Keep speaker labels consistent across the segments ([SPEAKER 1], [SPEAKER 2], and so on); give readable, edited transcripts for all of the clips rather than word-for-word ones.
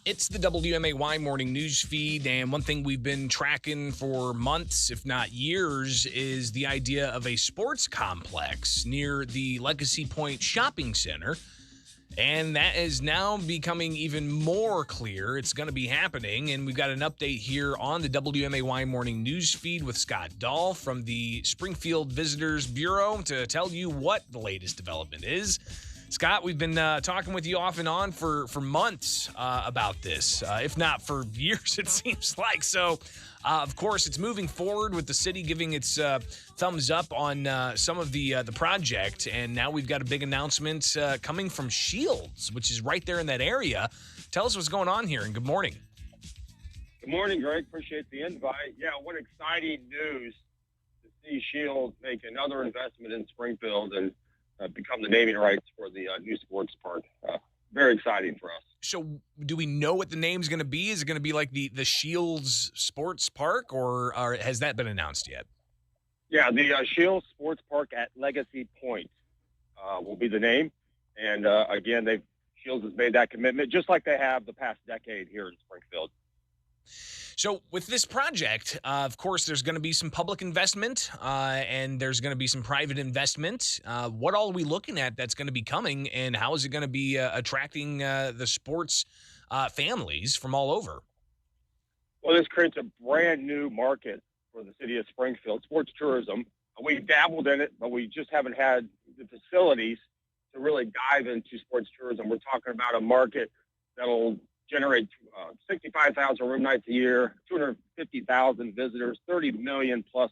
[SPEAKER 1] It's the WMAY morning news feed, and one thing we've been tracking for months, if not years, is the idea of a sports complex near the Legacy Point Shopping Center. And that is now becoming even more clear. It's going to be happening, and we've got an update here on the WMAY morning news feed with Scott Dahl from the Springfield Visitors Bureau to tell you what the latest development is. Scott, we've been talking with you off and on for months about this, if not for years, it seems like. So, of course, it's moving forward with the city giving its thumbs up on some of the project. And now we've got a big announcement coming from Shields, which is right there in that area. Tell us what's going on here, and good morning.
[SPEAKER 2] Good morning, Greg. Appreciate the invite. Yeah, what exciting news to see Shields make another investment in Springfield and become the naming rights for the new sports park. Very exciting for us.
[SPEAKER 1] So do we know what the name's going to be? Is it going to be like the Shields Sports Park, or has that been announced yet?
[SPEAKER 2] Yeah, the Shields Sports Park at Legacy Point will be the name. And again, Shields has made that commitment, just like they have the past decade here in Springfield.
[SPEAKER 1] So with this project, of course, there's going to be some public investment and there's going to be some private investment. What all are we looking at that's going to be coming, and how is it going to be attracting the sports families from all over?
[SPEAKER 2] Well, this creates a brand new market for the city of Springfield, sports tourism. We dabbled in it, but we just haven't had the facilities to really dive into sports tourism. We're talking about a market that'll generate 65,000 room nights a year, 250,000 visitors, 30 million plus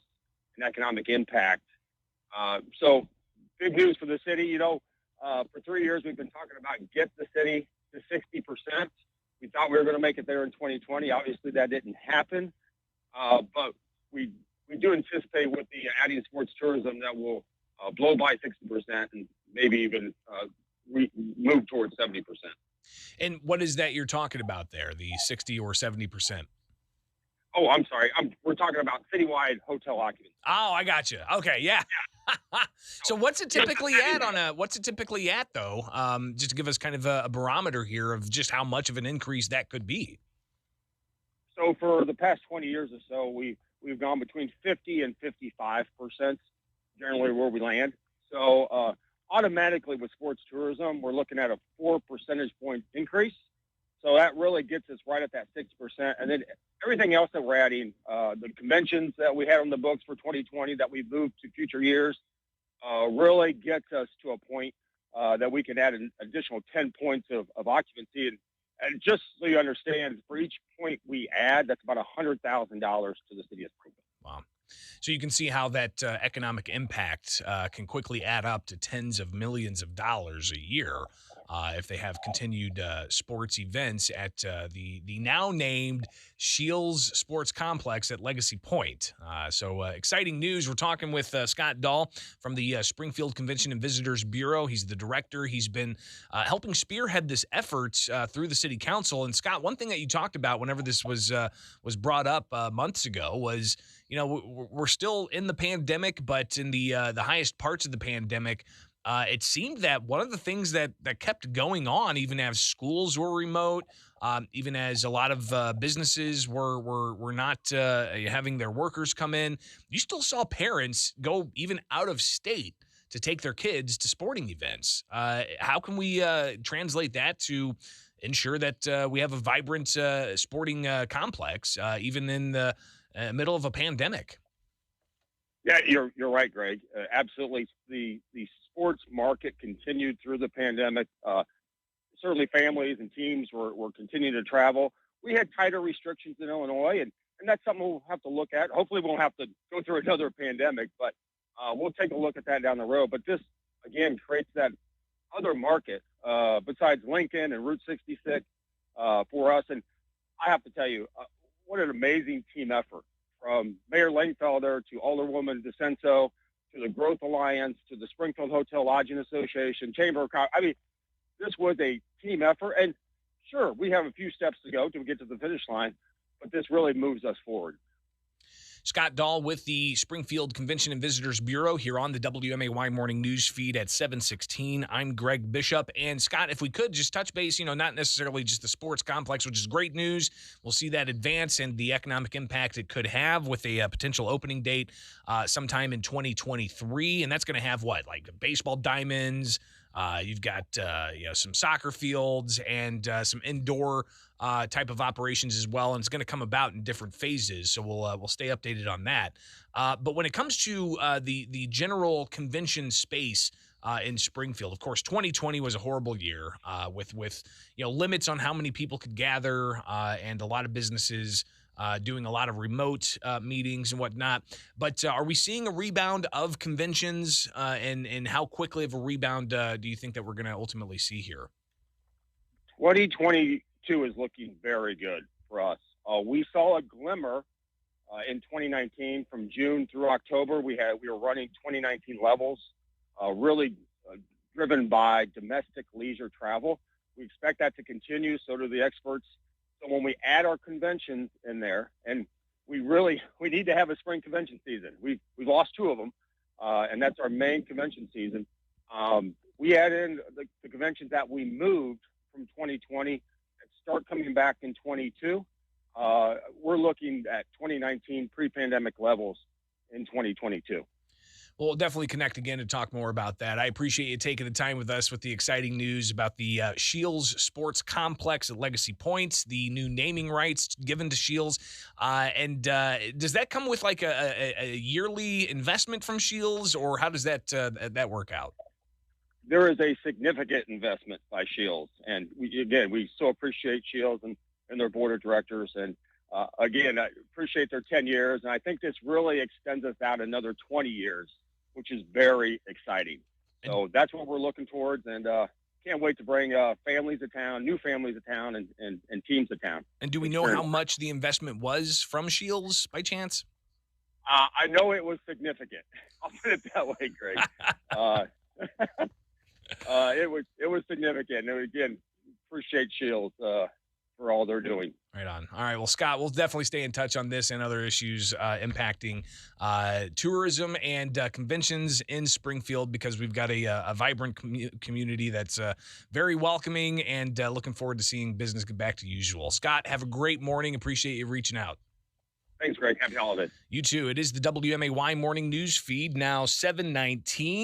[SPEAKER 2] in economic impact. So big news for the city. You know, for 3 years, we've been talking about get the city to 60%. We thought we were going to make it there in 2020. Obviously, that didn't happen. But we do anticipate with the adding sports tourism that will blow by 60% and maybe even move towards 70%.
[SPEAKER 1] And what is that you're talking about there, the 60 or 70%?
[SPEAKER 2] Oh, I'm sorry. We're talking about citywide hotel occupancy.
[SPEAKER 1] Oh, I got you. Okay, yeah. So what's it typically at though? Just to give us kind of a barometer here of just how much of an increase that could be.
[SPEAKER 2] So for the past 20 years or so, we've gone between 50 and 55%, generally where we land. So automatically with sports tourism, we're looking at a 4 percentage point increase. So that really gets us right at that 6%. And then everything else that we're adding, the conventions that we had on the books for 2020 that we moved to future years, really gets us to a point that we can add an additional 10 points of occupancy. And just so you understand, for each point we add, that's about $100,000 to the city of Springfield.
[SPEAKER 1] Wow. So you can see how that economic impact can quickly add up to tens of millions of dollars a year if they have continued sports events at the now named Shields Sports Complex at Legacy Point. So exciting news. We're talking with Scott Dahl from the Springfield Convention and Visitors Bureau. He's the director. He's been helping spearhead this effort through the city council. And Scott, one thing that you talked about whenever this was brought up months ago was, you know, we're still in the pandemic, but in the highest parts of the pandemic, it seemed that one of the things that kept going on, even as schools were remote, even as a lot of businesses were not having their workers come in, you still saw parents go even out of state to take their kids to sporting events. How can we translate that to ensure that we have a vibrant sporting complex, even in the middle of a pandemic?
[SPEAKER 2] Yeah, you're right, Greg. Absolutely. The sports market continued through the pandemic. Certainly families and teams were continuing to travel. We had tighter restrictions in Illinois, and that's something we'll have to look at. Hopefully we won't have to go through another pandemic, but we'll take a look at that down the road. But this, again, creates that other market besides Lincoln and Route 66 for us. And I have to tell you, what an amazing team effort from Mayor Langfelder to Alderwoman DeCenso to the Growth Alliance to the Springfield Hotel Lodging Association, Chamber of Commerce. I mean, this was a team effort. And sure, we have a few steps to go to get to the finish line, but this really moves us forward.
[SPEAKER 1] Scott Dahl with the Springfield Convention and Visitors Bureau here on the WMAY morning news feed at 7:16. I'm Greg Bishop. And Scott, if we could just touch base, not necessarily just the sports complex, which is great news. We'll see that advance and the economic impact it could have with a potential opening date sometime in 2023. And that's going to have what, like baseball diamonds. You've got some soccer fields and some indoor type of operations as well, and it's going to come about in different phases. So we'll stay updated on that. But when it comes to the general convention space in Springfield, of course, 2020 was a horrible year with limits on how many people could gather and a lot of businesses doing a lot of remote meetings and whatnot. But are we seeing a rebound of conventions, and how quickly of a rebound do you think that we're going to ultimately see here?
[SPEAKER 2] 2022 is looking very good for us. We saw a glimmer in 2019 from June through October. We were running 2019 levels, really driven by domestic leisure travel. We expect that to continue. So do the experts. So when we add our conventions in there, and we need to have a spring convention season. We've lost two of them, and that's our main convention season. We add in the conventions that we moved from 2020 and start coming back in 22. We're looking at 2019 pre-pandemic levels in 2022.
[SPEAKER 1] Well, we'll definitely connect again to talk more about that. I appreciate you taking the time with us with the exciting news about the Shields Sports Complex at Legacy Point, the new naming rights given to Shields. And does that come with like a yearly investment from Shields, or how does that work out?
[SPEAKER 2] There is a significant investment by Shields, and we so appreciate Shields and their board of directors. And again, I appreciate their 10 years, and I think this really extends us out another 20 years, which is very exciting. So that's what we're looking towards, and can't wait to bring families to town, new families to town, and teams to town.
[SPEAKER 1] And do we know how much the investment was from Shields by chance?
[SPEAKER 2] I know it was significant. I'll put it that way, Greg. It was significant. And again, appreciate Shields for all they're doing.
[SPEAKER 1] Right on. All right. Well, Scott, we'll definitely stay in touch on this and other issues impacting tourism and conventions in Springfield, because we've got a vibrant community that's very welcoming, and looking forward to seeing business get back to usual. Scott, have a great morning. Appreciate you reaching out.
[SPEAKER 2] Thanks, Greg. Happy holidays.
[SPEAKER 1] You too. It is the WMAY morning news feed, now 7:19.